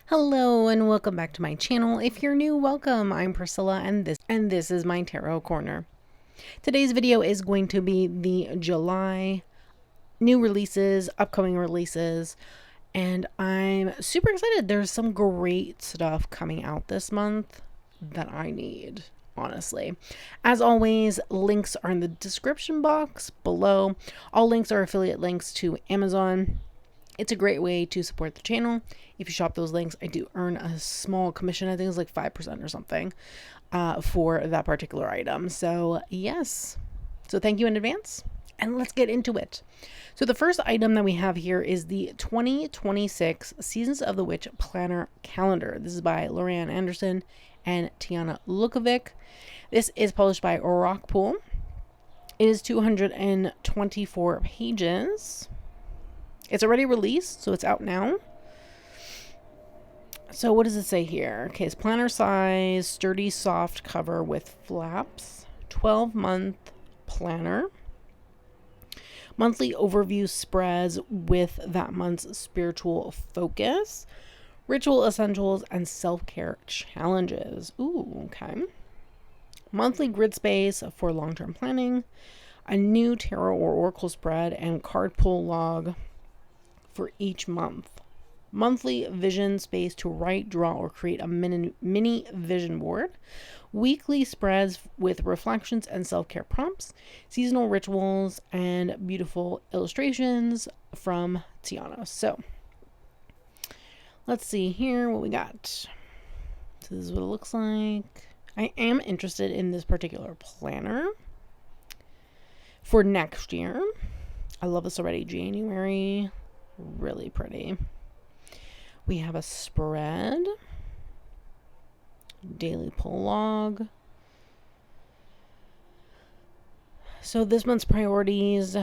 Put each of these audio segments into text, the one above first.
Hello and welcome back to my channel. If you're new, welcome. I'm Priscilla and this is my Tarot Corner. Today's video is going to be the July new releases, upcoming releases, and I'm super excited. There's some great stuff coming out this month that I need, honestly. As always, links are in the description box below. All links are affiliate links to Amazon. It's a great way to support the channel. If you shop those links, I do earn a small commission. I think it's like 5% or something for that particular item. So yes. So thank you in advance. And let's get into it. So the first item that we have here is the 2026 Seasons of the Witch Planner Calendar. This is by Lorianne Anderson and Tiana Lukovic. This is published by Oracle. It is 224 pages. It's already released, so it's out now. So what does it say here? Okay, it's planner size, sturdy, soft cover with flaps, 12-month planner, monthly overview spreads with that month's spiritual focus, ritual essentials, and self-care challenges. Ooh, okay. Monthly grid space for long-term planning, a new tarot or oracle spread, and card pull log for each month. Monthly vision space to write, draw, or create a mini vision board. Weekly spreads with reflections and self-care prompts. Seasonal rituals and beautiful illustrations from Tiana. So let's see here what we got. So this is what it looks like. I am interested in this particular planner for next year. I love this already. January. Really pretty. We have a spread, daily pull log. So this month's priorities,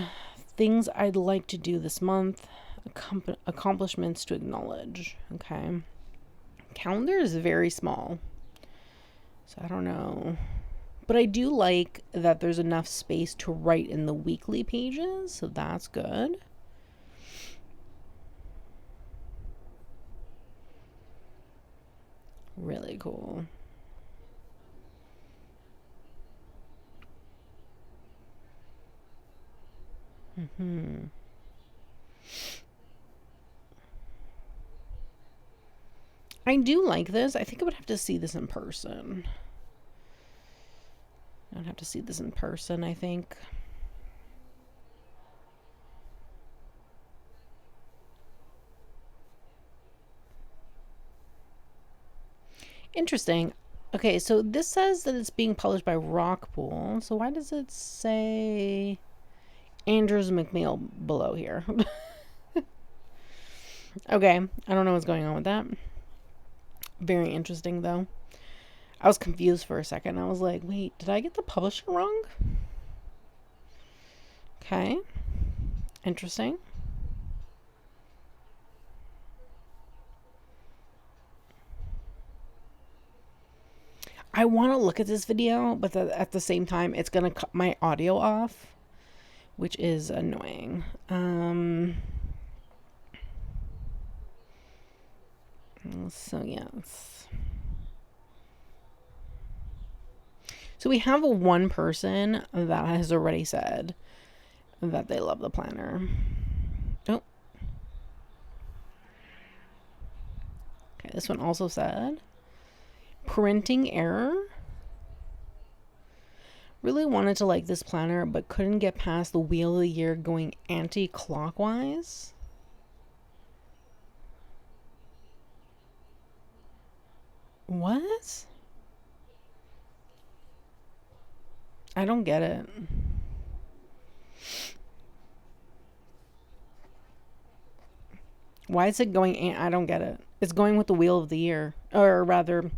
things I'd like to do this month, accomplishments to acknowledge. Okay. Calendar is very small, so I don't know. But I do like that there's enough space to write in the weekly pages, so that's good. Really cool. I do like this. I think I would have to see this in person. I would have to see this in person, I think. Interesting. Okay, so this says that it's being published by Rockpool. So why does it say Andrews McNeil below here? Okay, I don't know what's going on with that. Very interesting, though. I was confused for a second. I was like, wait, did I get the publisher wrong? Okay. Interesting. I want to look at this video, but at the same time, it's going to cut my audio off, which is annoying. So, yes. So, we have one person that has already said that they love the planner. Oh. Okay, this one also said printing error. Really wanted to like this planner, but couldn't get past the wheel of the year going anti-clockwise. What? I don't get it. Why is it going? I don't get it. It's going with the wheel of the year, or rather,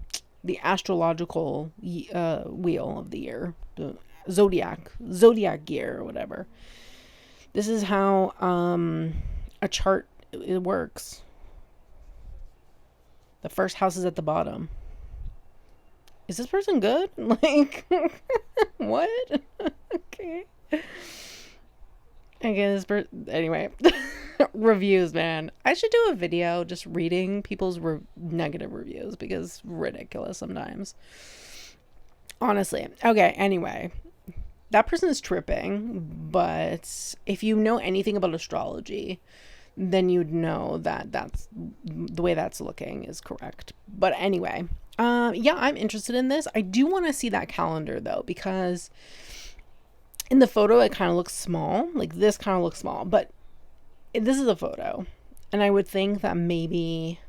the astrological wheel of the year, the zodiac year, or whatever. This is how a chart it works. The first house is at the bottom. Is this person good? Like, what? Okay. I guess this person. Anyway. Reviews, man. I should do a video just reading people's negative reviews because it's ridiculous sometimes. Honestly. Okay, anyway. That person is tripping, but if you know anything about astrology, then you'd know that that's the way that's looking is correct. But anyway, yeah, I'm interested in this. I do want to see that calendar though, because in the photo it kind of looks small. Like this kind of looks small, but this is a photo, and I would think that maybe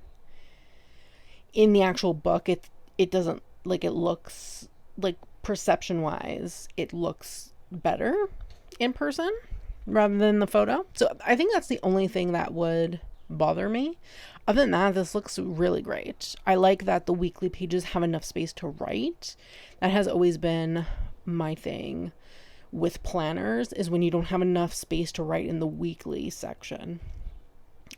in the actual book it doesn't, like, it looks like, perception wise it looks better in person rather than the photo. So I think that's the only thing that would bother me. Other than that, this looks really great. I like that the weekly pages have enough space to write. That has always been my thing with planners, is when you don't have enough space to write in the weekly section,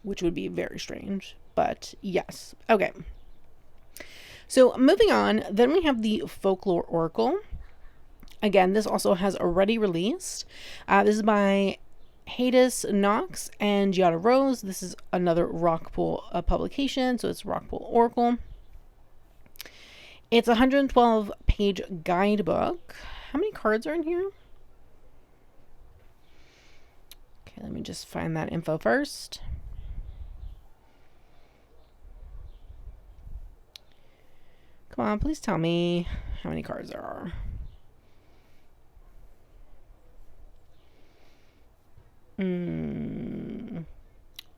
which would be very strange, but yes. Okay, so moving on, then we have the Folklore Oracle. Again, this also has already released. This is by Hecates Knox and Giada Rose. This is another Rockpool publication, so it's Rockpool Oracle. It's a 112-page guidebook. How many cards are in here? Okay, let me just find that info first. Come on, please tell me how many cards there are.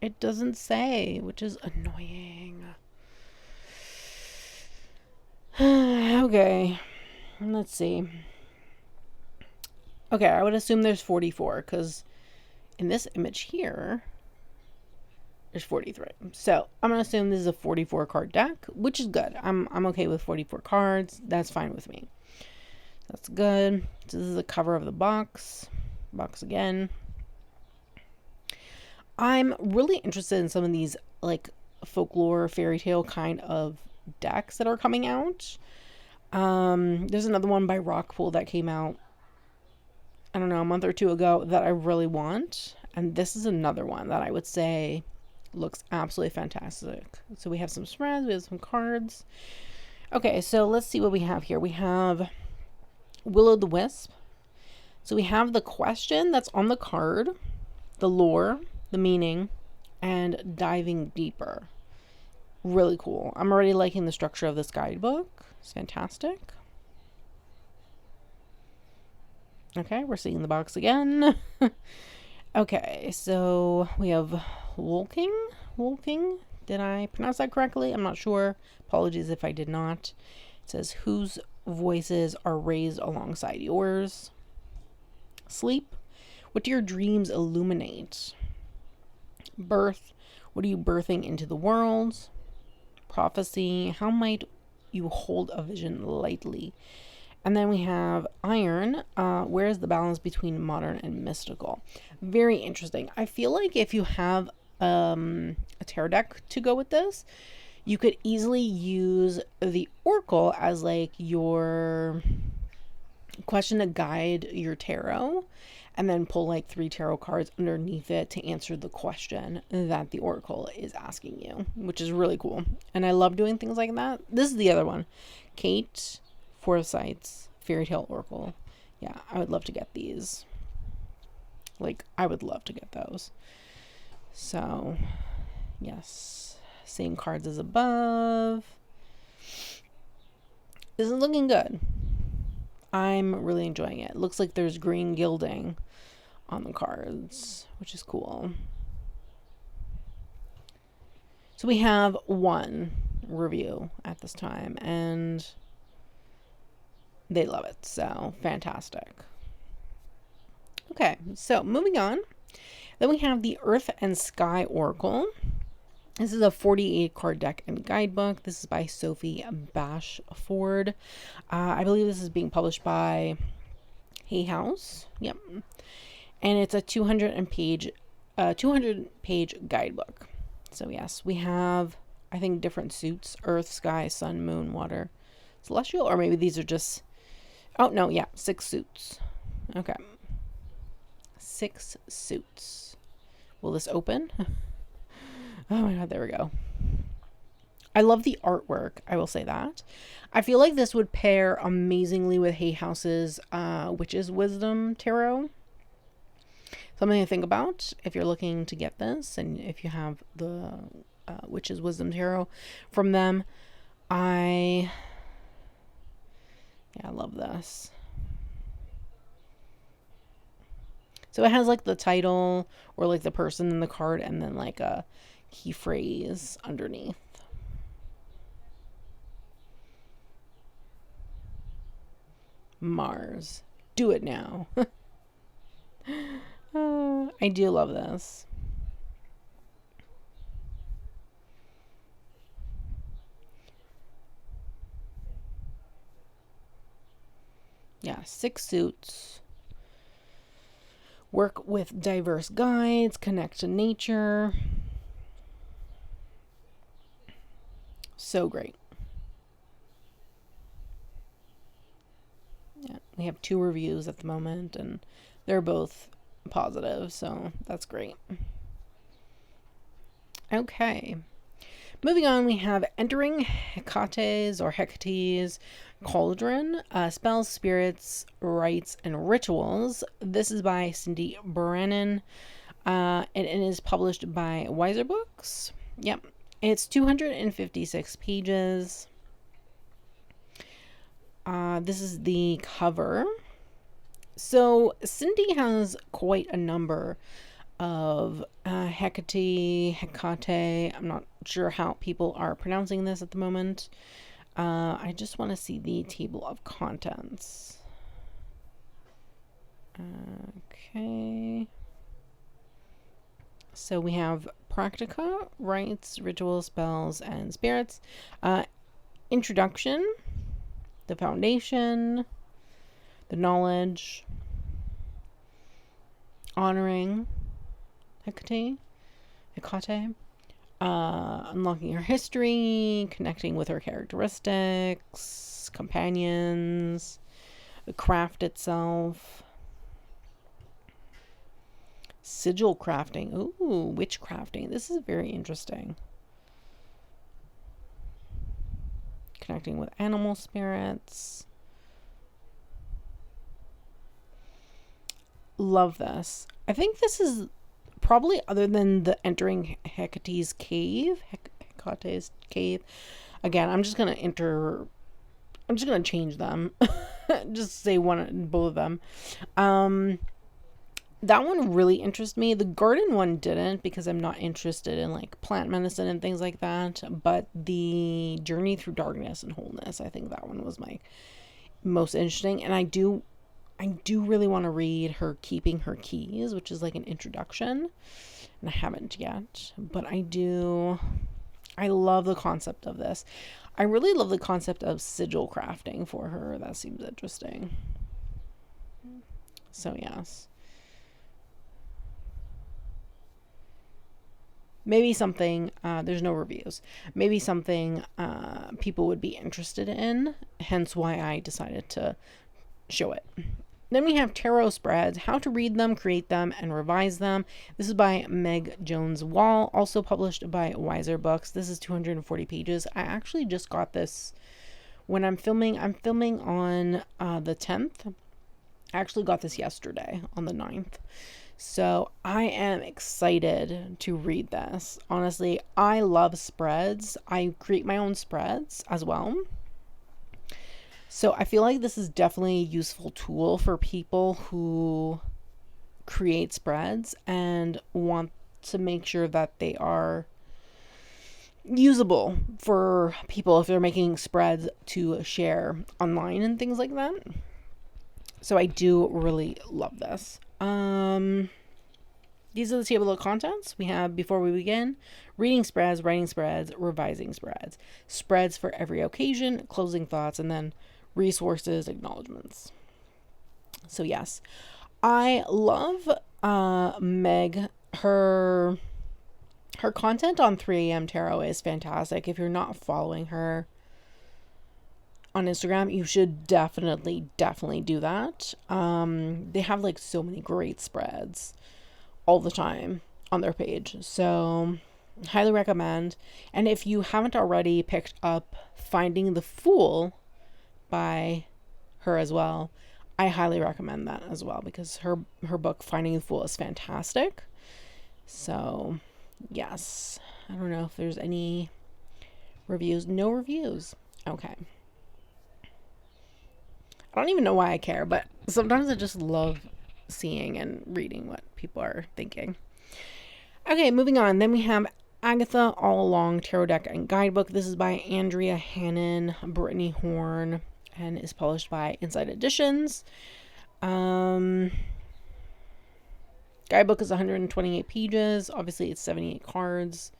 It doesn't say, which is annoying. Okay, let's see. Okay, I would assume there's 44, because in this image here, there's 43. So I'm gonna assume this is a 44 card deck, which is good. I'm okay with 44 cards. That's fine with me. That's good. So this is the cover of the box. Box again. I'm really interested in some of these, like, folklore fairy tale kind of decks that are coming out. There's another one by Rockpool that came out, I don't know, a month or two ago that I really want. And this is another one that I would say looks absolutely fantastic. So we have some spreads, we have some cards. Okay, so let's see what we have here. We have Will-o'-the-Wisp. So we have the question that's on the card, the lore, the meaning, and diving deeper. Really cool. I'm already liking the structure of this guidebook. It's fantastic. Okay, we're seeing the box again. Okay, so we have Wolking. Did I pronounce that correctly? I'm not sure. Apologies if I did not. It says, whose voices are raised alongside yours? Sleep. What do your dreams illuminate? Birth. What are you birthing into the world? Prophecy. How might you hold a vision lightly? And then we have Iron. Where is the balance between modern and mystical? Very interesting. I feel like if you have a tarot deck to go with this, you could easily use the Oracle as, like, your question to guide your tarot, and then pull, like, 3 tarot cards underneath it to answer the question that the Oracle is asking you, which is really cool. And I love doing things like that. This is the other one. Kate Forsyth's Fairy Tale Oracle. Yeah, I would love to get these. Like, I would love to get those. So, yes. Same cards as above. This is looking good. I'm really enjoying it. Looks like there's green gilding on the cards, which is cool. So we have one review at this time, and they love it. So fantastic. Okay, so moving on. Then we have the Earth and Sky Oracle. This is a 48 card deck and guidebook. This is by Sophie Bashford. I believe this is being published by Hay House. Yep. And it's a 200-page guidebook. So yes, we have, I think, different suits: Earth, Sky, Sun, Moon, Water, Celestial, or maybe these are just, oh no, yeah, 6 suits. Okay. 6 suits, Will this open? Oh my god, there we go. I love the artwork, I will say that. I feel like this would pair amazingly with Hay House's Witch's Wisdom Tarot. Something to think about if you're looking to get this, and if you have the Witch's Wisdom Tarot from them. I love this. So it has like the title or like the person in the card, and then like a key phrase underneath. Mars, do it now. I do love this. Yeah, 6 suits. Work with diverse guides, connect to nature. So great. Yeah, we have 2 reviews at the moment, and they're both positive, so that's great. Okay. Moving on, we have Entering Hecate's or Hecate's Cauldron, Spells, Spirits, Rites, and Rituals. This is by Cindy Brennan, and it is published by Wiser Books. Yep. It's 256 pages. This is the cover. So Cindy has quite a number of Hecate. I'm not sure how people are pronouncing this at the moment. I just want to see the table of contents. Okay. So we have Practica, Rites, Rituals, Spells, and Spirits. Introduction, the Foundation, the Knowledge, Honoring Hecate, unlocking her history, connecting with her characteristics, companions, the craft itself, sigil crafting. Ooh, witch crafting. This is very interesting. Connecting with animal spirits. Love this. I think this is probably, other than the Entering Hecate's Cave. Hecate's Cave. Again, I'm just gonna change them. Just say both of them. That one really interests me. The garden one didn't, because I'm not interested in like plant medicine and things like that. But the Journey Through Darkness and Wholeness, I think that one was my most interesting. And I do really want to read her Keeping Her Keys, which is like an introduction, and I haven't yet, but I love the concept of this. I really love the concept of sigil crafting for her. That seems interesting. So yes. Maybe something, there's no reviews, maybe something people would be interested in, hence why I decided to show it. Then we have tarot spreads, how to read them, create them, and revise them. This is by Meg Jones Wall, also published by Wiser Books. This is 240 pages. I actually just got this when I'm filming on the 10th. I actually got this yesterday on the 9th. So I am excited to read this. Honestly, I love spreads. I create my own spreads as well. So I feel like this is definitely a useful tool for people who create spreads and want to make sure that they are usable for people if they're making spreads to share online and things like that. So I do really love this. These are the table of contents we have before we begin. Reading spreads, writing spreads, revising spreads. Spreads for every occasion, closing thoughts, and then resources, acknowledgements. So yes, I love Meg. Her content on 3am Tarot is fantastic. If you're not following her on Instagram, you should definitely do that. They have like so many great spreads all the time on their page. So highly recommend. And if you haven't already picked up Finding the Fool by her as well, I highly recommend that as well, because her book Finding the Fool is fantastic. So yes, I don't know if there's any reviews. No reviews. Okay. I don't even know why I care, but sometimes I just love seeing and reading what people are thinking. Okay, moving on. Then we have Agatha Allong Tarot Deck and Guidebook. This is by Andrea Hannon, Brittany Horn, and is published by Inside Editions. Guidebook is 128 pages. Obviously, it's 78 cards.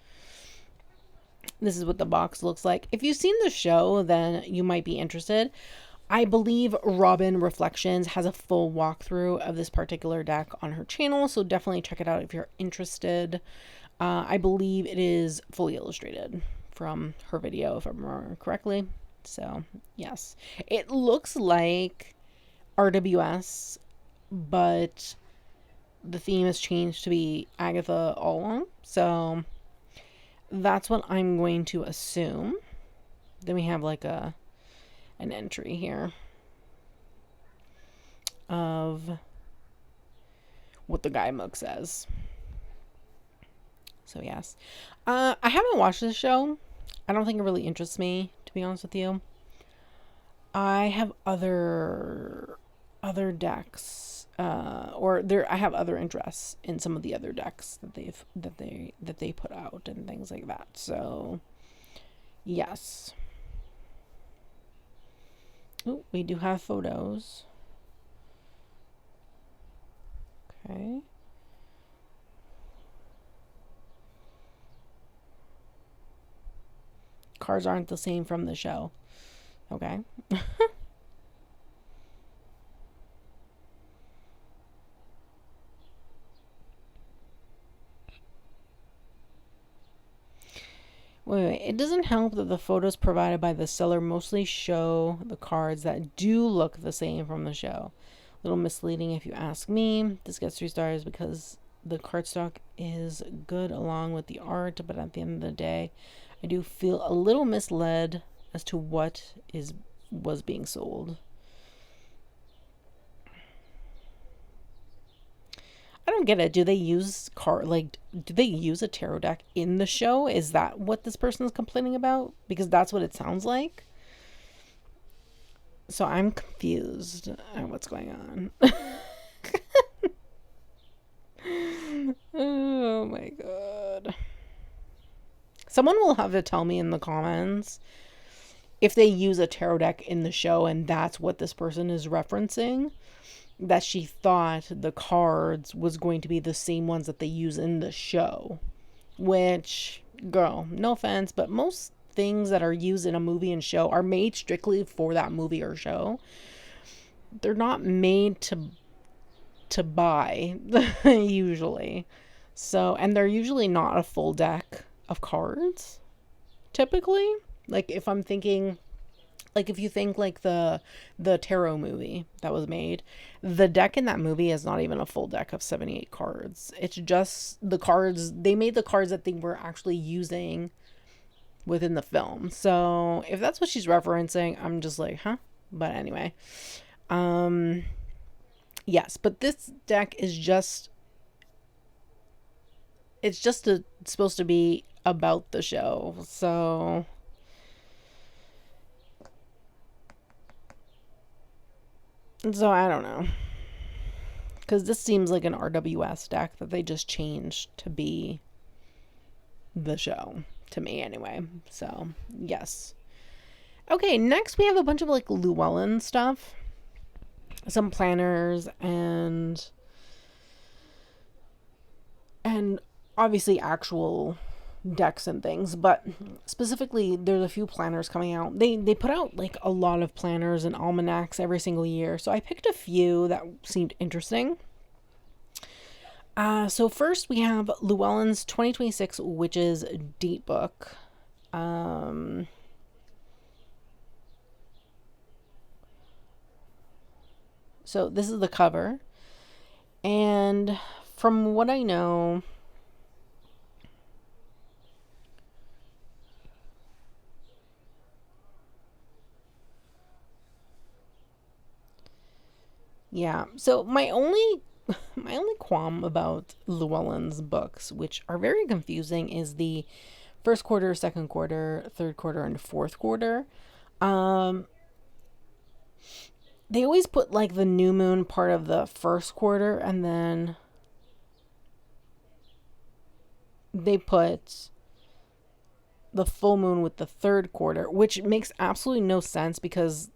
This is what the box looks like. If you've seen the show, then you might be interested. I believe Robin Reflections has a full walkthrough of this particular deck on her channel, so definitely check it out if you're interested. I believe it is fully illustrated from her video, if I remember correctly. So, yes. It looks like RWS, but the theme has changed to be Agatha Allong. So, that's what I'm going to assume. Then we have like an entry here of what the guidebook says. So yes, I haven't watched this show. I don't think it really interests me, to be honest with you. I have other decks, I have other interests in some of the other decks that they put out and things like that. So yes. Oh, we do have photos. Okay. Cards aren't the same from the show. Okay. Wait, it doesn't help that the photos provided by the seller mostly show the cards that do look the same from the show. A little misleading if you ask me. This gets 3 stars because the cardstock is good along with the art, but at the end of the day, I do feel a little misled as to what was being sold. I don't get it. Do they use do they use a tarot deck in the show? Is that what this person is complaining about? Because that's what it sounds like. So I'm confused at what's going on. Oh my god. Someone will have to tell me in the comments if they use a tarot deck in the show and that's what this person is referencing. That she thought the cards was going to be the same ones that they use in the show. Which, girl, no offense, but most things that are used in a movie and show are made strictly for that movie or show. They're not made to buy, usually. So, and they're usually not a full deck of cards, typically. Like, if I'm thinking... Like, if you think, like, the tarot movie that was made, the deck in that movie is not even a full deck of 78 cards. It's just the cards. They made the cards that they were actually using within the film. So, if that's what she's referencing, I'm just like, huh? But anyway. Yes, but this deck is just... It's just supposed to be about the show. So... So, I don't know. Because this seems like an RWS deck that they just changed to be the show. To me, anyway. So, yes. Okay, next we have a bunch of, like, Llewellyn stuff. Some planners and obviously actual decks and things, but specifically there's a few planners coming out. They put out like a lot of planners and almanacs every single year, so I picked a few that seemed interesting. So first we have Llewellyn's 2026 Witches Date Book. So this is the cover, and from what I know, Yeah. So my only qualm about Llewellyn's books, which are very confusing, is the first quarter, second quarter, third quarter, and fourth quarter. They always put like the new moon part of the first quarter, and then they put the full moon with the third quarter, which makes absolutely no sense because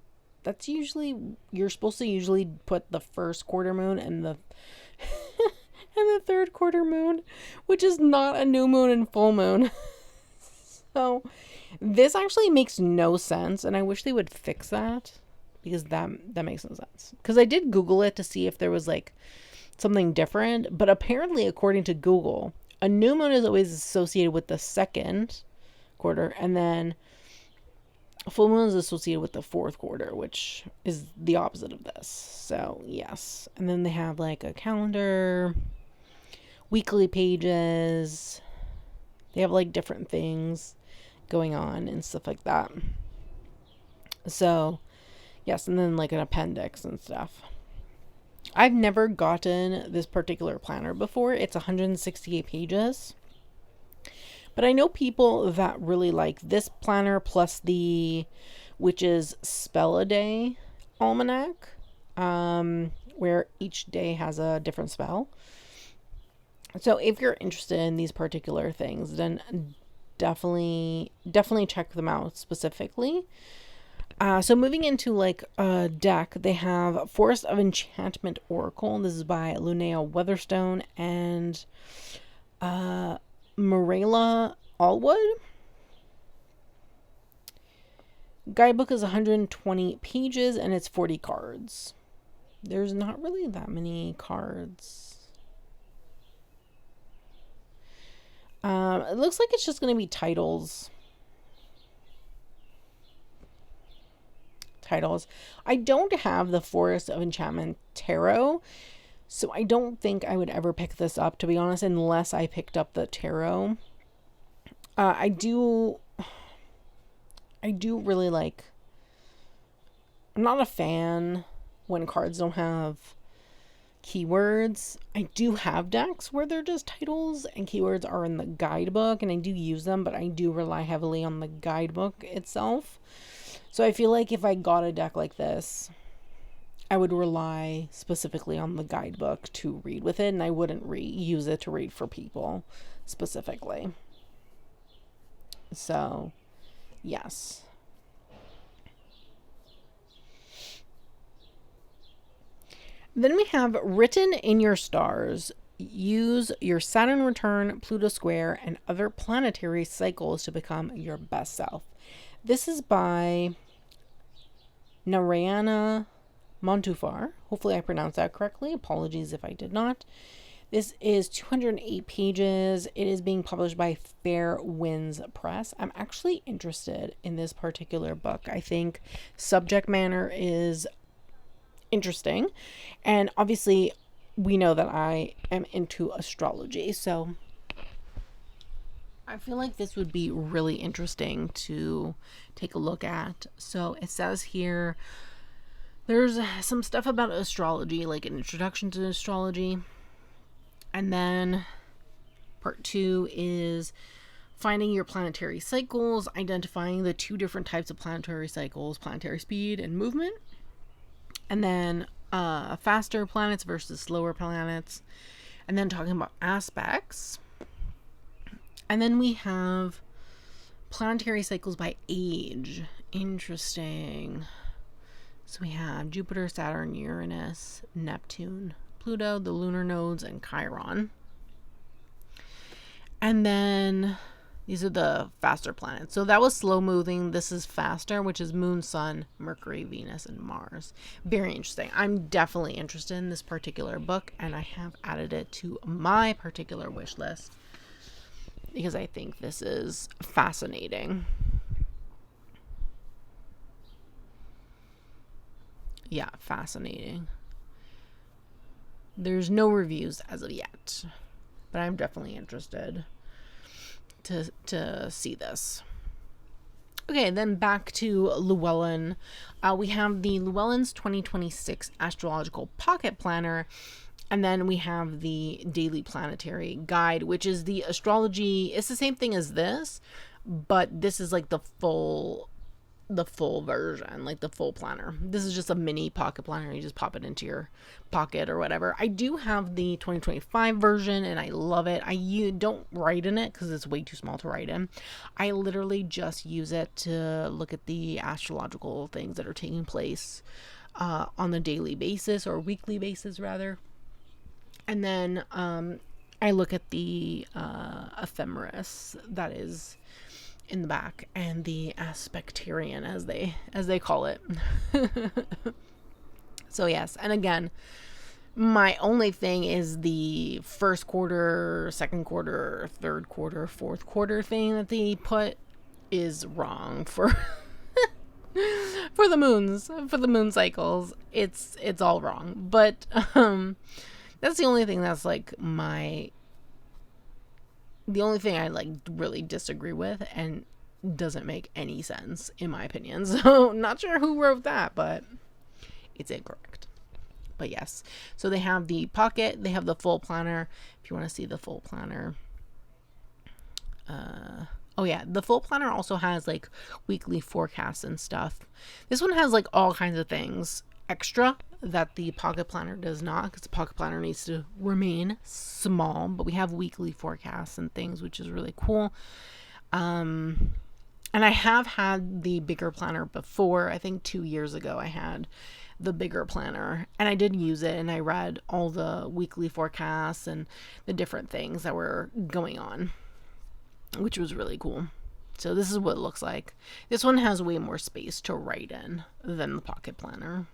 that's usually, you're supposed to usually put the first quarter moon and the and the third quarter moon, which is not a new moon and full moon. So this actually makes no sense, and I wish they would fix that, because that makes no sense. Because I did Google it to see if there was like something different, but apparently according to Google, a new moon is always associated with the second quarter, and then full moon is associated with the fourth quarter, which is the opposite of this. So yes. And then they have like a calendar, weekly pages. They have like different things going on and stuff like that. So yes, and then like an appendix and stuff. I've never gotten this particular planner before. It's 168 pages. But I know people that really like this planner plus the Witch's Spell a Day Almanac, where each day has a different spell. So if you're interested in these particular things, then definitely check them out specifically. So moving into like a deck, they have Forest of Enchantment Oracle. This is by Linnea Weatherstone and Marilla Allwood. Guidebook is 120 pages and it's 40 cards. There's not really that many cards. It looks like it's just going to be titles. I don't have the Forest of Enchantment Tarot, so I don't think I would ever pick this up, to be honest, unless I picked up the tarot. I do really like, I'm not a fan when cards don't have keywords. I do have decks where they're just titles and keywords are in the guidebook, and I do use them, but I do rely heavily on the guidebook itself. So I feel like if I got a deck like this, I would rely specifically on the guidebook to read with it, and I wouldn't use it to read for people specifically. So, yes. Then we have Written in Your Stars. Use your Saturn return, Pluto square, and other planetary cycles to become your best self. This is by Narayana Montufar. Hopefully I pronounced that correctly. Apologies if I did not. This is 208 pages. It is being published by Fair Winds Press. I'm actually interested in this particular book. I think subject matter is interesting. And obviously, we know that I am into astrology. So I feel like this would be really interesting to take a look at. So it says here, there's some stuff about astrology, like an introduction to astrology. And then part 2 is finding your planetary cycles, identifying the 2 different types of planetary cycles, planetary speed and movement. And then faster planets versus slower planets. And then talking about aspects. And then we have planetary cycles by age. Interesting. So we have Jupiter, Saturn, Uranus, Neptune, Pluto, the lunar nodes, and Chiron. And then these are the faster planets. So that was slow moving. This is faster, which is Moon, Sun, Mercury, Venus, and Mars. Very interesting. I'm definitely interested in this particular book, and I have added it to my particular wish list because I think this is fascinating. Yeah, fascinating. There's no reviews as of yet, but I'm definitely interested to see this. Okay, then back to Llewellyn. We have the Llewellyn's 2026 Astrological Pocket Planner, and then we have the Daily Planetary Guide, which is the astrology. It's the same thing as this, but this is like the full version, like the full planner. This is just a mini pocket planner. You just pop it into your pocket or whatever. I do have the 2025 version and I love it. You don't write in it because it's way too small to write in. I literally just use it to look at the astrological things that are taking place on a daily basis, or weekly basis rather. And then I look at the ephemeris that is in the back, and the aspectarian as they call it. So yes, and again, my only thing is the first quarter, second quarter, third quarter, fourth quarter thing that they put is wrong for for the moon cycles. It's all wrong, but that's the only thing that's like the only thing I like really disagree with and doesn't make any sense in my opinion. So not sure who wrote that, but it's incorrect. But yes, so they have the pocket, they have the full planner. If you want to see the full planner, oh yeah, the full planner also has like weekly forecasts and stuff. This one has like all kinds of things extra that the pocket planner does not, because the pocket planner needs to remain small, but we have weekly forecasts and things, which is really cool. And I have had the bigger planner before. I think 2 years ago I had the bigger planner and I did use it, and I read all the weekly forecasts and the different things that were going on, which was really cool. So this is what it looks like. This one has way more space to write in than the pocket planner.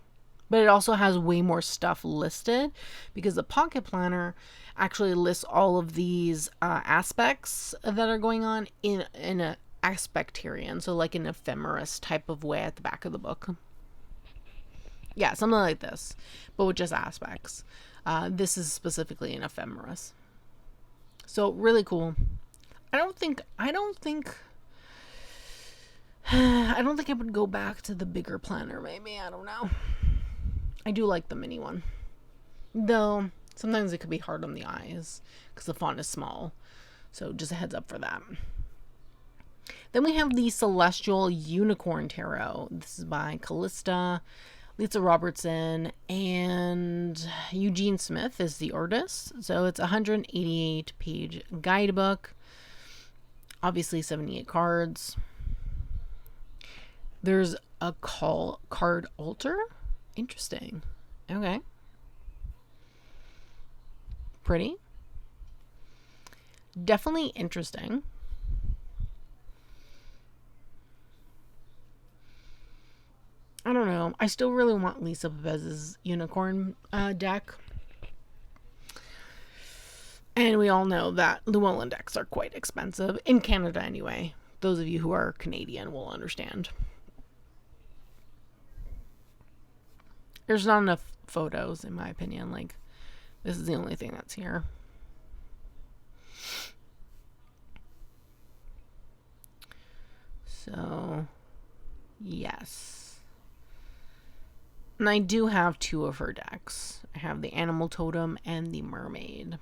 But it also has way more stuff listed, because the pocket planner actually lists all of these aspects that are going on in an aspectarian, so like an ephemeris type of way at the back of the book. Yeah, something like this, but with just aspects. This is specifically an ephemeris. So really cool. I don't think I would go back to the bigger planner. Maybe, I don't know. I do like the mini one, though sometimes it could be hard on the eyes because the font is small. So just a heads up for that. Then we have the Celestial Unicorn Tarot. This is by Callista, Lisa Robertson, and Eugene Smith is the artist. So it's a 188-page guidebook. Obviously 78 cards. There's a card altar. Interesting. Okay. Pretty. Definitely interesting. I don't know. I still really want Lisa Pepez's unicorn deck. And we all know that Llewellyn decks are quite expensive. In Canada anyway. Those of you who are Canadian will understand. There's not enough photos, in my opinion. Like, this is the only thing that's here. So, yes. And I do have 2 of her decks. I have the Animal Totem and the Mermaid.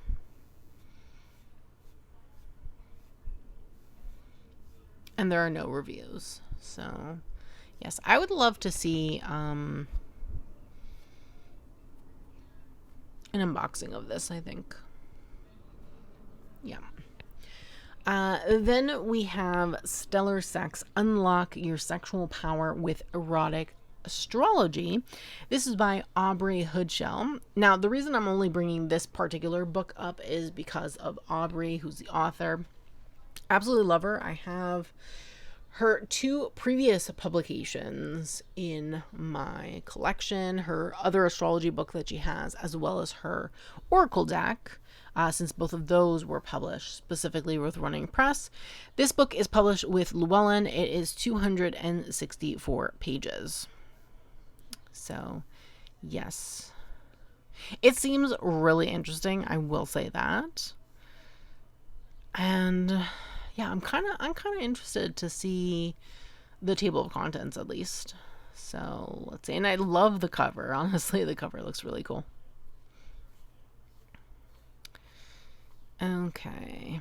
And there are no reviews. So, yes, I would love to see an unboxing of this, I think. Yeah. Then we have Stellar Sex, Unlock Your Sexual Power with Erotic Astrology. This is by Aubrey Hoodshell. Now, the reason I'm only bringing this particular book up is because of Aubrey, who's the author. Absolutely love her. I have her 2 previous publications in my collection, her other astrology book that she has, as well as her Oracle deck, since both of those were published specifically with Running Press. This book is published with Llewellyn. It is 264 pages. So, yes. It seems really interesting, I will say that. And yeah, I'm kind of interested to see the table of contents at least. So let's see. And I love the cover. Honestly, the cover looks really cool. Okay.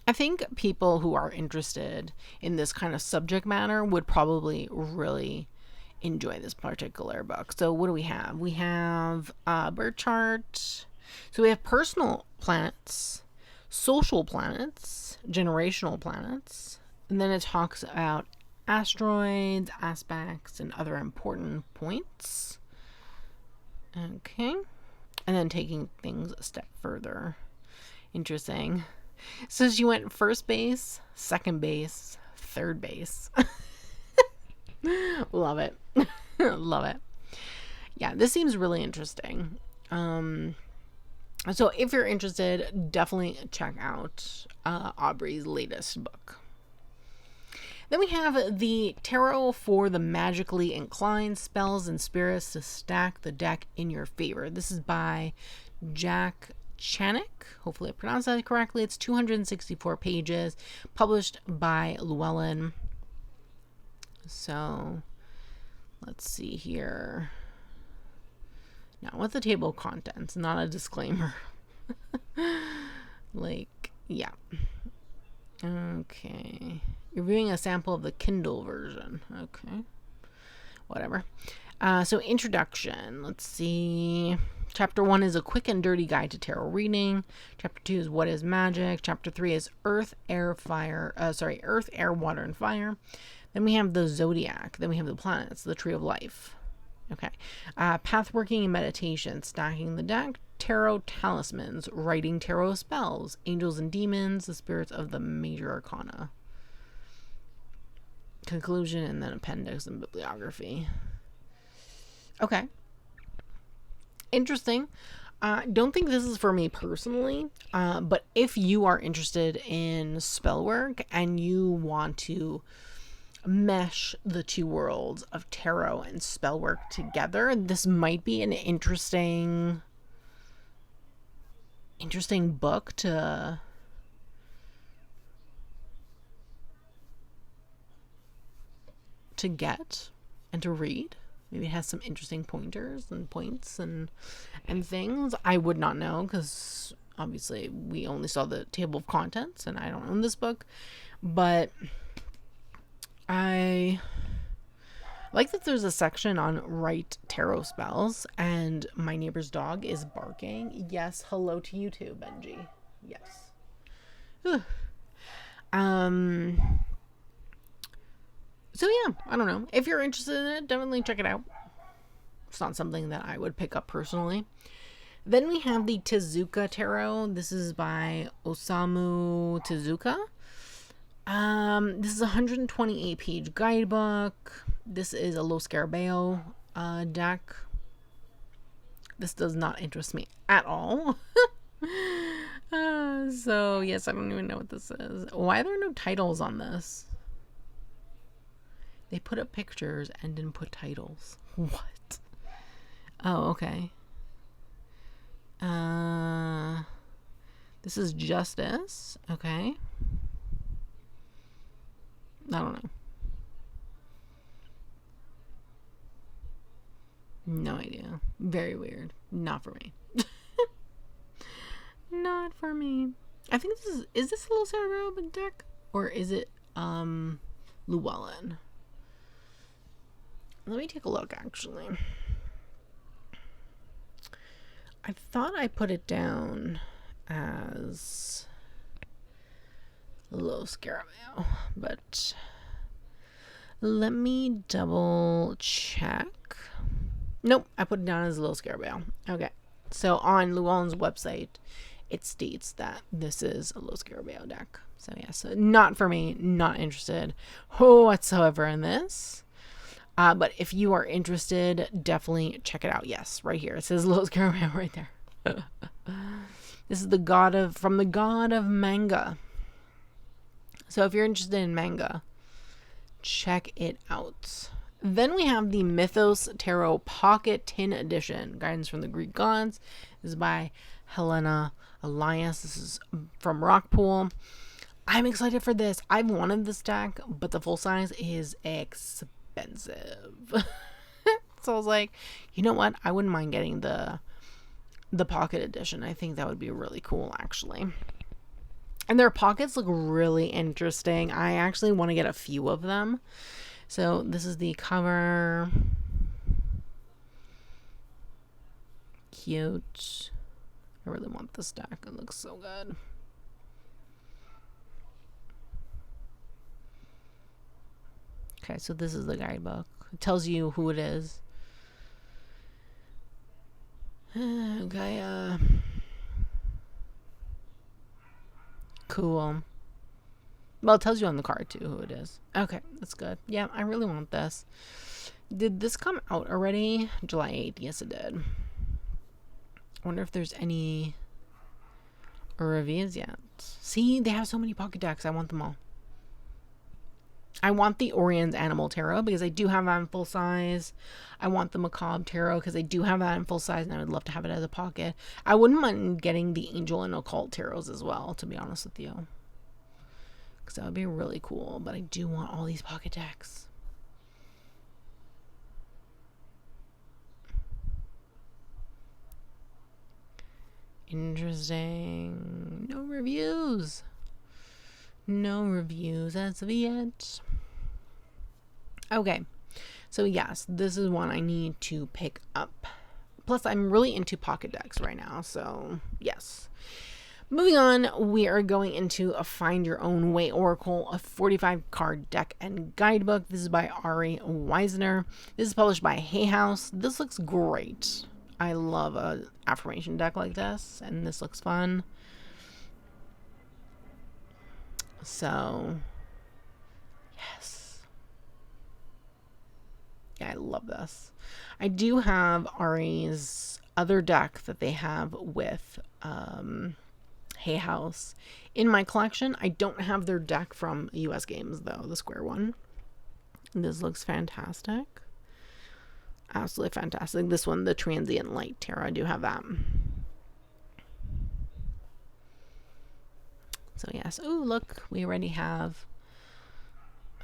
I think people who are interested in this kind of subject matter would probably really enjoy this particular book. So what do we have? We have a bird chart. So we have personal planets, social planets, generational planets, and then it talks about asteroids, aspects, and other important points. Okay. And then taking things a step further. Interesting. So she went first base, second base, third base. Love it. Love it. Yeah, this seems really interesting. So if you're interested, definitely check out Aubrey's latest book. Then we have the Tarot for the Magically Inclined, Spells and Spirits to Stack the Deck in Your Favor. This is by Jack Chanik. Hopefully I pronounced that correctly. It's 264 pages, published by Llewellyn. So let's see here. Now, what's the table of contents? Not a disclaimer. Like, yeah. Okay. You're viewing a sample of the Kindle version. Okay. Whatever. So introduction. Let's see. Chapter 1 is a quick and dirty guide to tarot reading. Chapter 2 is what is magic. Chapter 3 is earth, air, water, and fire. Then we have the zodiac. Then we have the planets, the tree of life. Okay. Pathworking and meditation, stacking the deck, tarot talismans, writing tarot spells, angels and demons, the spirits of the major arcana. Conclusion, and then appendix and bibliography. Okay. Interesting. Don't think this is for me personally, but if you are interested in spell work and you want to mesh the two worlds of tarot and spell work together, this might be an interesting book to get and to read. Maybe it has some interesting pointers and points and things. I would not know because obviously we only saw the table of contents and I don't own this book, but I like that there's a section on write tarot spells, and my neighbor's dog is barking. Yes, hello to you too, Benji. Yes. So yeah, I don't know. If you're interested in it, definitely check it out. It's not something that I would pick up personally. Then we have the Tazuka Tarot. This is by Osamu Tezuka. This is a 128-page guidebook. This is a Lo Scarabeo deck. This does not interest me at all. So yes, I don't even know what this is. Why are there no titles on this? They put up pictures and didn't put titles. What? Oh, okay. This is Justice. Okay. I don't know. No idea. Very weird. Not for me. Not for me. I think this is this a Lo Scarabeo deck? Or is it Llewellyn? Let me take a look, actually. I thought I put it down as Lo Scarabeo, but let me double check. Nope, I put it down as Lo Scarabeo. Okay, so on Llewellyn's website, it states that this is a Lo Scarabeo deck. So yeah, so not for me, not interested whatsoever in this. But if you are interested, definitely check it out. Yes, right here. It says Lo Scarabeo right there. This is from the god of manga. So if you're interested in manga, check it out. Then we have the Mythos Tarot Pocket Tin Edition. Guidance from the Greek Gods. This is by Helena Elias. This is from Rockpool. I'm excited for this. I've wanted this deck, but the full size is expensive. So I was like, you know what? I wouldn't mind getting the pocket edition. I think that would be really cool, actually. And their pockets look really interesting. I actually want to get a few of them. So this is the cover. Cute. I really want this deck. It looks so good. Okay, so this is the guidebook. It tells you who it is. Okay, cool. Well, it tells you on the card too who it is. Okay, that's good. Yeah, I really want this. Did this come out already? July 8th. Yes, it did. I wonder if there's any reviews yet. See, they have so many pocket decks. I want them all. I want the Orion's Animal Tarot because I do have that in full size. I want the Macabre Tarot because I do have that in full size and I would love to have it as a pocket. I wouldn't mind getting the Angel and Occult Tarots as well, to be honest with you. Because that would be really cool. But I do want all these pocket decks. Interesting. No reviews. No reviews as of yet. Okay. So yes, this is one I need to pick up. Plus, I'm really into pocket decks right now. So yes. Moving on, we are going into a Find Your Own Way Oracle, a 45 card deck and guidebook. This is by Ari Weisner. This is published by Hay House. This looks great. I love a affirmation deck like this, and this looks fun. So, yes. Yeah, I love this. I do have Ari's other deck that they have with Hay House in my collection. I don't have their deck from US Games, though, the square one. This looks fantastic. Absolutely fantastic. This one, the Transient Light Tarot, I do have that. So yes. Oh, look, we already have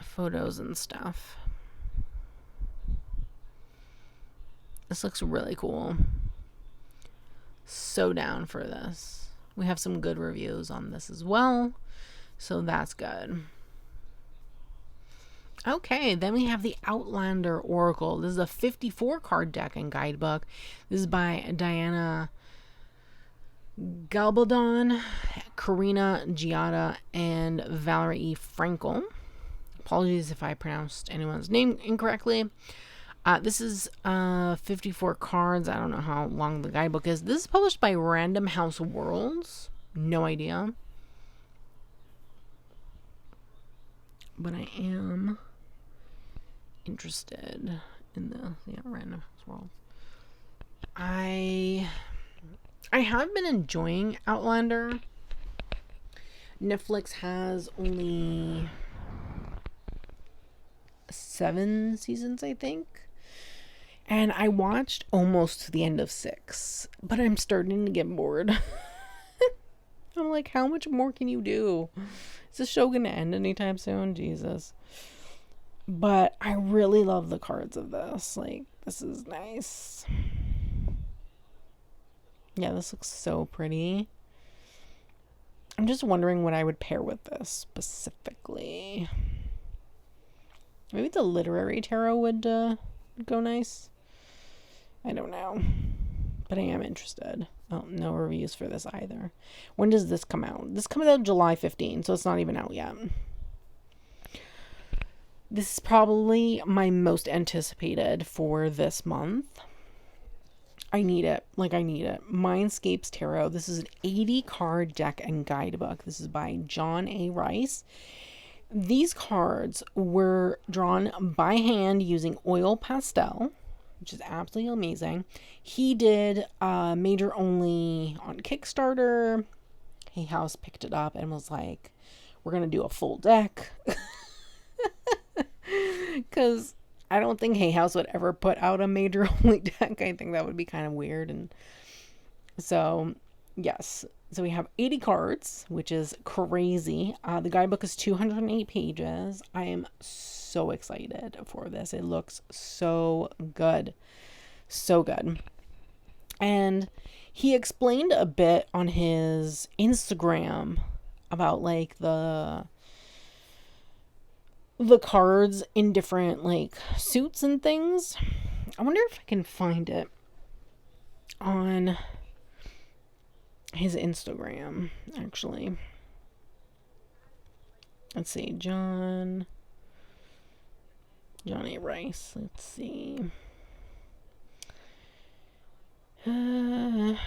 photos and stuff. This looks really cool. So down for this. We have some good reviews on this as well, so that's good. Okay, then we have the Outlander Oracle. This is a 54 card deck and guidebook. This is by Diana Gabaldon, Karina Giada, and Valerie E. Frankel. Apologies if I pronounced anyone's name incorrectly. This is 54 cards. I don't know how long the guidebook is. This is published by Random House Worlds. No idea. But I am interested in the Random House Worlds. I have been enjoying Outlander. Netflix has only 7 seasons, I think. And I watched almost to the end of 6. But I'm starting to get bored. I'm like, how much more can you do? Is this show going to end anytime soon? Jesus. But I really love the cards of this. Like, this is nice. Yeah, this looks so pretty. I'm just wondering what I would pair with this specifically. Maybe the literary tarot would go nice. I don't know. But I am interested. Oh, no reviews for this either. When does this come out? This comes out July 15th, so it's not even out yet. This is probably my most anticipated for this month. I need it. Like, I need it. Mindscapes Tarot. This is an 80 card deck and guidebook. This is by John A. Rice. These cards were drawn by hand using oil pastel, which is absolutely amazing. He did major only on Kickstarter. Hay House picked it up and was like, we're going to do a full deck. Because I don't think Hay House would ever put out a major only deck. I think that would be kind of weird. And so Yes. So we have 80 cards, which is crazy. The guidebook is 208 pages. I am so excited for this. It looks so good. So good. And he explained a bit on his Instagram about like the cards in different like suits and things. I wonder if I can find it on his Instagram, actually. Let's see, Johnny Rice. Let's see. Yeah,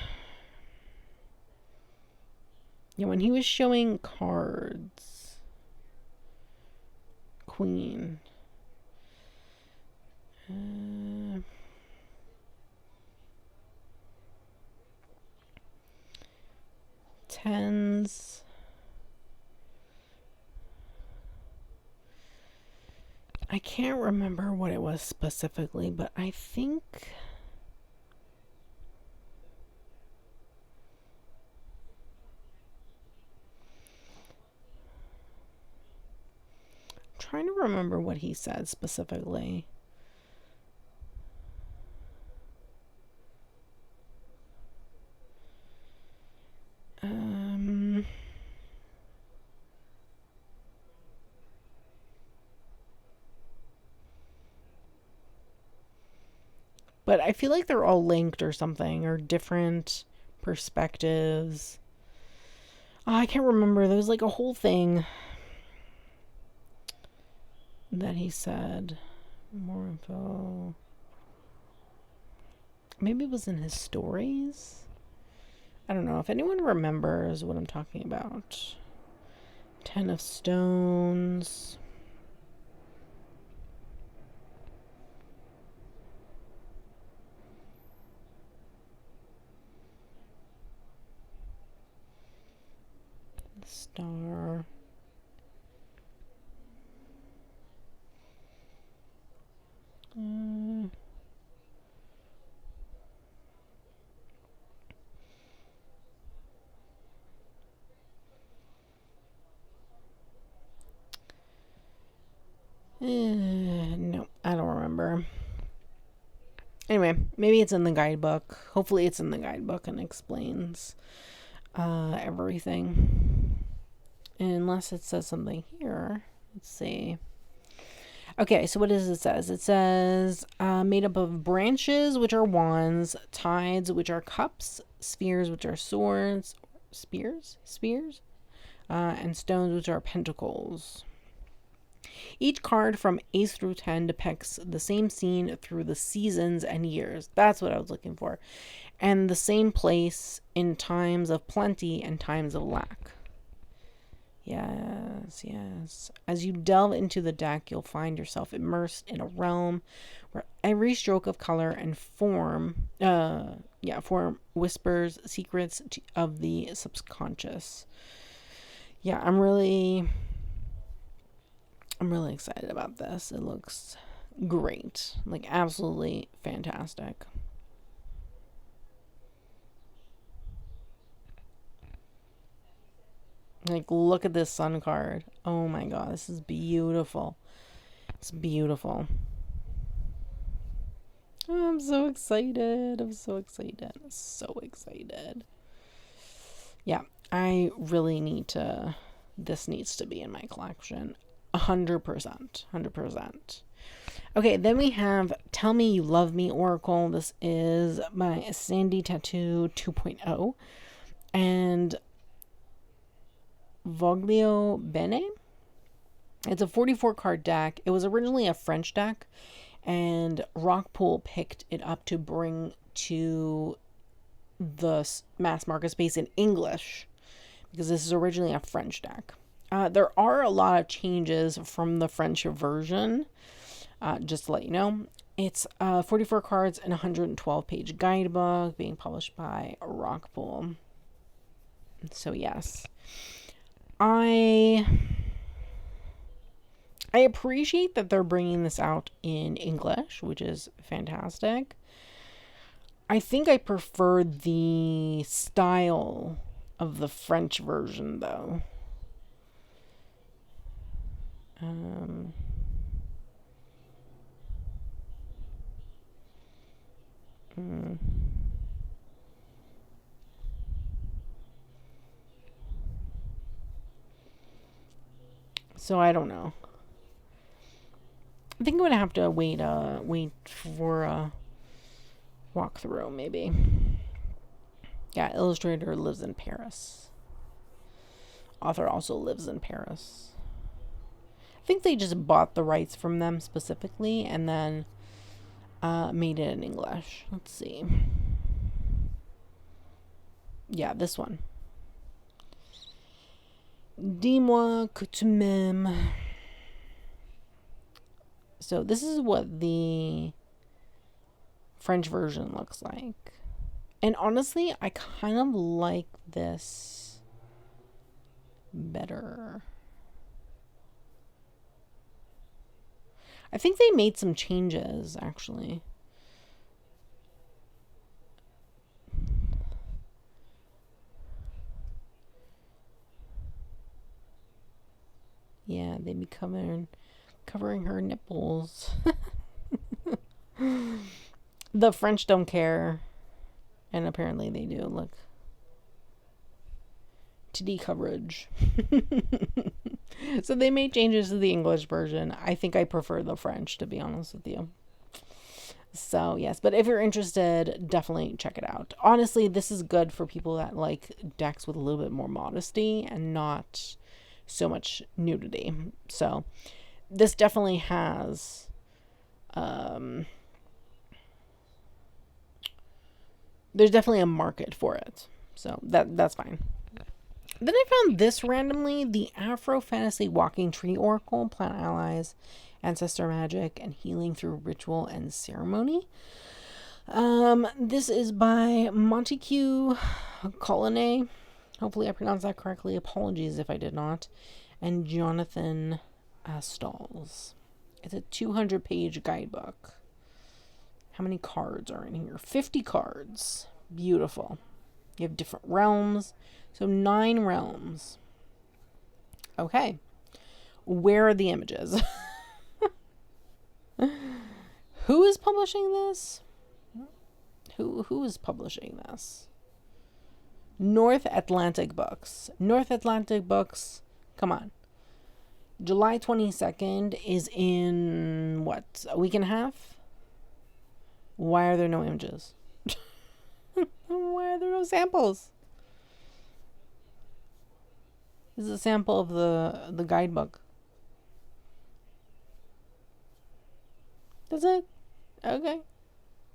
when he was showing cards, Queen. Tens. I can't remember what it was specifically, but I think I'm trying to remember what he said specifically. But I feel like they're all linked or something, or different perspectives. Oh, I can't remember. There was like a whole thing that he said. More info. Maybe it was in his stories? I don't know if anyone remembers what I'm talking about. 10 of Stones. Star. No, I don't remember. Anyway, maybe it's in the guidebook. Hopefully it's in the guidebook and explains everything. Unless it says something here. Let's see. Okay, so what does it says? It says made up of branches, which are wands, tides, which are cups, spheres, which are swords, spears, and stones, which are pentacles. Each card from Ace through 10 depicts the same scene through the seasons and years. That's what I was looking for. And the same place in times of plenty and times of lack. Yes, yes. As you delve into the deck, you'll find yourself immersed in a realm where every stroke of color and form whispers secrets of the subconscious. Yeah, I'm really excited about this. It looks great. Like, absolutely fantastic. Like, look at this sun card. Oh my god, this is beautiful. It's beautiful. Oh, I'm so excited. So excited. Yeah, I really need to... This needs to be in my collection. 100%. Okay, then we have Tell Me You Love Me Oracle. This is my Sandy Tattoo 2.0. And Voglio Bene. It's a 44 card deck. It was originally a French deck, and Rockpool picked it up to bring to the mass market space in English, because this is originally a French deck. There are a lot of changes from the French version, just to let you know. It's 44 cards and 112-page guidebook being published by Rockpool. So yes, I appreciate that they're bringing this out in English, which is fantastic. I think I prefer the style of the French version, though. So I don't know. I think I'm gonna have to wait for a walkthrough, maybe. Yeah, illustrator lives in Paris. Author also lives in Paris. I think they just bought the rights from them specifically and then made it in English. Let's see. Yeah, this one. Dis-moi que tu m'aimes. So this is what the French version looks like. And honestly, I kind of like this better. I think they made some changes, actually. Yeah, they'd be covering her nipples. The French don't care. And apparently they do. Look. Titty coverage. So they made changes to the English version. I think I prefer the French, to be honest with you. So, yes. But if you're interested, definitely check it out. Honestly, this is good for people that like decks with a little bit more modesty and not so much nudity. So, this definitely has... there's definitely a market for it. So, that's fine. Then I found this randomly, the Afro Fantasy Walking Tree Oracle, Plant Allies, Ancestor Magic, and Healing Through Ritual and Ceremony. This is by Montague Colonnay. Hopefully I pronounced that correctly. Apologies if I did not. And Jonathan Stalls. It's a 200-page guidebook. How many cards are in here? 50 cards. Beautiful. You have different realms. So 9 realms. Okay. Where are the images? Who is publishing this? Who is publishing this? North Atlantic Books. North Atlantic Books. Come on. July 22nd is in, what, a week and a half? Why are there no images? Why are there no samples? This is a sample of the guidebook. That's it. Okay.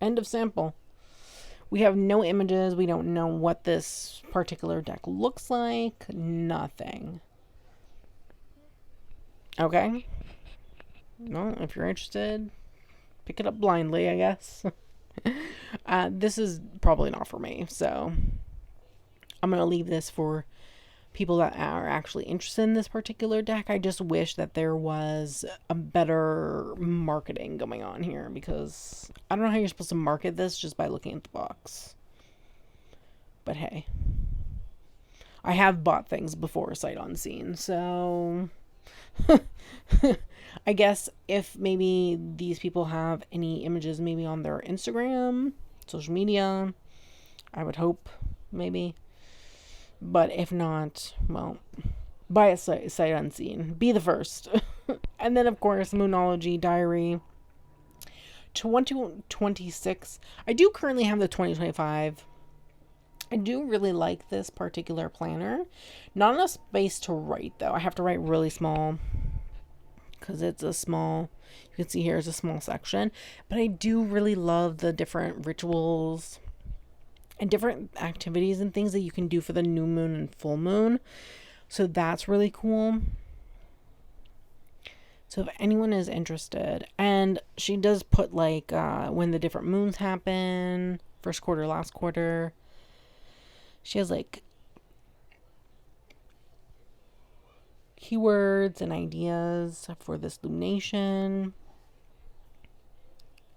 End of sample. We have no images. We don't know what this particular deck looks like. Nothing. Okay. Well, if you're interested, pick it up blindly, I guess. This is probably not for me, so I'm going to leave this for people that are actually interested in this particular deck. I just wish that there was a better marketing going on here, because I don't know how you're supposed to market this just by looking at the box. But hey, I have bought things before sight unseen, so I guess if maybe these people have any images maybe on their Instagram, social media, I would hope maybe. But if not, well, buy it sight unseen. Be the first. And then, of course, Moonology Diary 2026. I do currently have the 2025. I do really like this particular planner. Not enough space to write, though. I have to write really small because it's a small, you can see here is a small section. But I do really love the different rituals and different activities and things that you can do for the new moon and full moon. So that's really cool. So if anyone is interested, and she does put like when the different moons happen, first quarter, last quarter. She has like keywords and ideas for this lunation.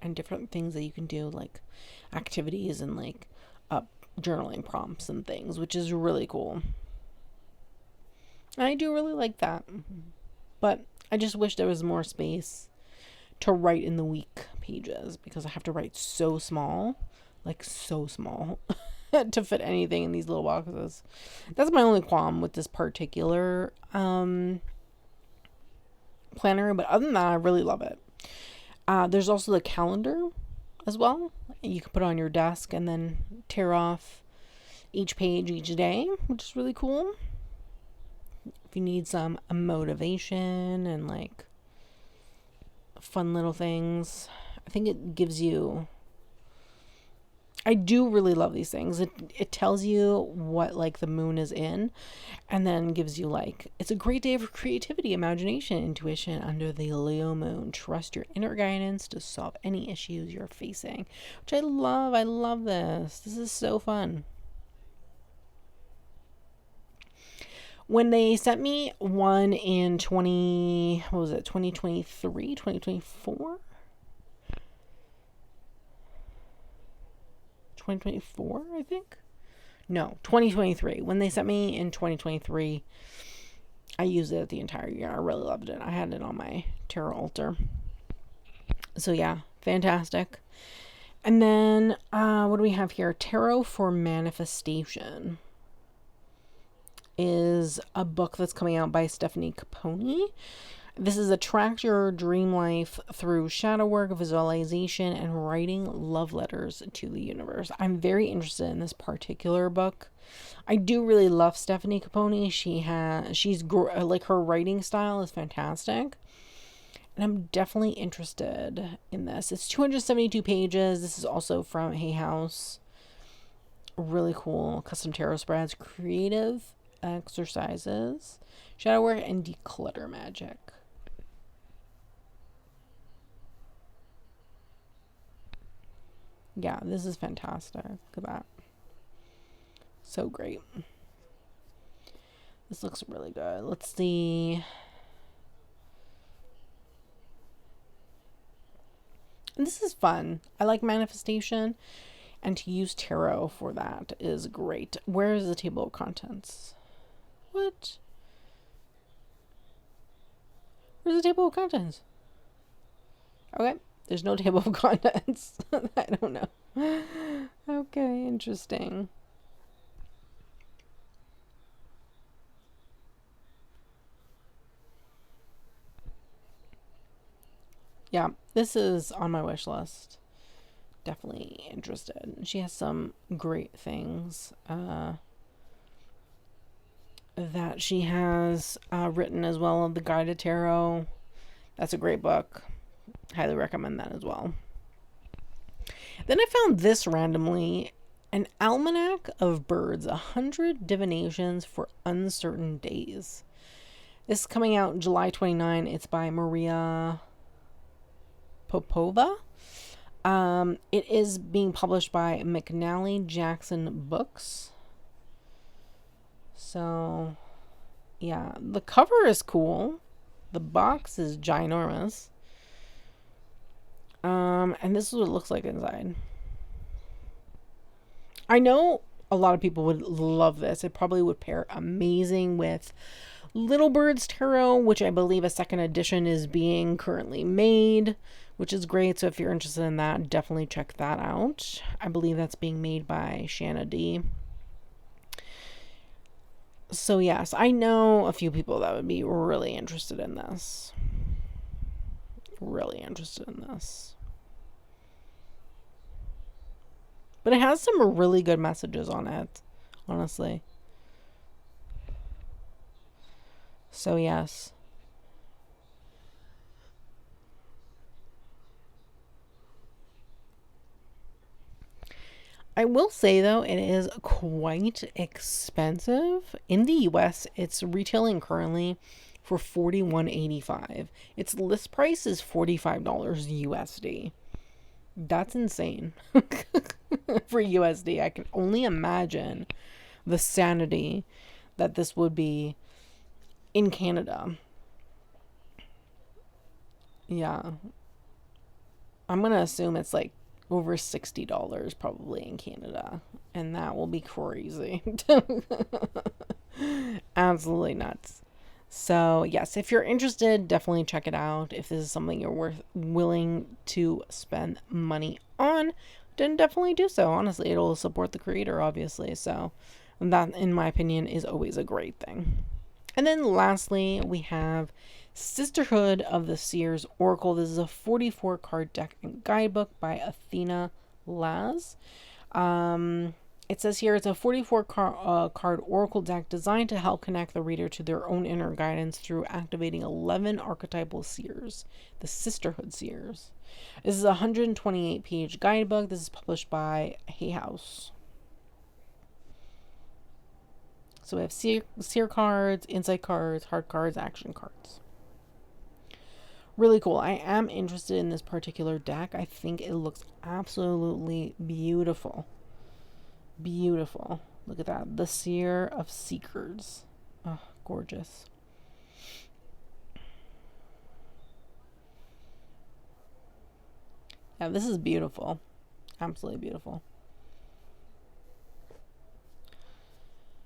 and different things that you can do, like activities and like journaling prompts and things, which is really cool. And I do really like that. But I just wish there was more space to write in the week pages, because I have to write so small, like so small, to fit anything in these little boxes. That's my only qualm with this particular planner, but other than that, I really love it. There's also the calendar as well. You can put on your desk and then tear off each page each day, which is really cool. If you need some motivation and like fun little things, I think it gives you, I do really love these things. It tells you what like the moon is in, and then gives you like, it's a great day for creativity, imagination, intuition under the Leo moon. Trust your inner guidance to solve any issues you're facing, which I love. I love this. This is so fun. When they sent me one in 2023, 2024? 2024, I think? No, 2023. When they sent me in 2023, I used it the entire year. I really loved it. I had it on my tarot altar. So yeah, fantastic. And then, what do we have here? Tarot for Manifestation is a book that's coming out by Stephanie Caponi. This is Attract Your Dream Life Through Shadow Work, Visualization, and Writing Love Letters to the Universe. I'm very interested in this particular book. I do really love Stephanie Caponi. She's like, her writing style is fantastic. And I'm definitely interested in this. It's 272 pages. This is also from Hay House. Really cool. Custom tarot spreads, creative exercises, shadow work, and declutter magic. Yeah, this is fantastic. Look at that. So great. This looks really good. Let's see. And this is fun. I like manifestation, and to use tarot for that is great. Where is the table of contents? What? Where's the table of contents? Okay, there's no table of contents. I don't know. Okay, interesting. Yeah, this is on my wish list. Definitely interested. She has some great things that she has written as well. The Guided Tarot. That's a great book. Highly recommend that as well. Then I found this randomly. An Almanac of Birds. 100 Divinations for Uncertain Days. This is coming out July 29. It's by Maria Popova. It is being published by McNally Jackson Books. So, yeah, the cover is cool. The box is ginormous. And this is what it looks like inside. I know a lot of people would love this. It probably would pair amazing with Little Bird's Tarot, which I believe a second edition is being currently made, which is great. So if you're interested in that, definitely check that out. I believe that's being made by Shanna D. So yes, I know a few people that would be really interested in this. Really interested in this. But it has some really good messages on it, honestly. So yes. I will say though, it is quite expensive. In the US, it's retailing currently for $41.85. Its list price is $45 USD. That's insane. For USD. I can only imagine the sanity that this would be in Canada. Yeah. I'm going to assume it's like over $60 probably in Canada. And that will be crazy. Absolutely nuts. So yes, if you're interested, definitely check it out. If this is something you're willing to spend money on, then definitely do so. Honestly, it'll support the creator, obviously. So that, in my opinion, is always a great thing. And then lastly, we have Sisterhood of the Seers Oracle. This is a 44 card deck and guidebook by Athena Laz. It says here it's a 44 card oracle deck designed to help connect the reader to their own inner guidance through activating 11 archetypal seers, the Sisterhood seers. This is a 128 page guidebook. This is published by Hay House. So we have seer cards, insight cards, heart cards, action cards. Really cool. I am interested in this particular deck. I think it looks absolutely beautiful. Beautiful. Look at that. The Seer of Seekers. Oh, gorgeous. Yeah, this is beautiful. Absolutely beautiful.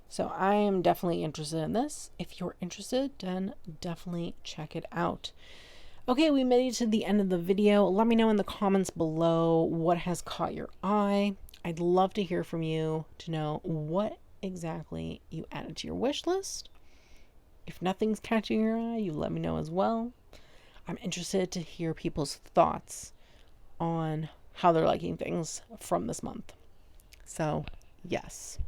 So I am definitely interested in this. If you're interested, then definitely check it out. Okay, we made it to the end of the video. Let me know in the comments below what has caught your eye. I'd love to hear from you to know what exactly you added to your wish list. If nothing's catching your eye, you let me know as well. I'm interested to hear people's thoughts on how they're liking things from this month. So, yes.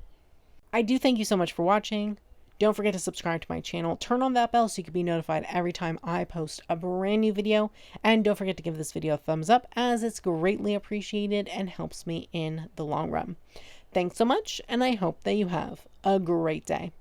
I do thank you so much for watching. Don't forget to subscribe to my channel. Turn on that bell so you can be notified every time I post a brand new video. And don't forget to give this video a thumbs up, as it's greatly appreciated and helps me in the long run. Thanks so much, and I hope that you have a great day.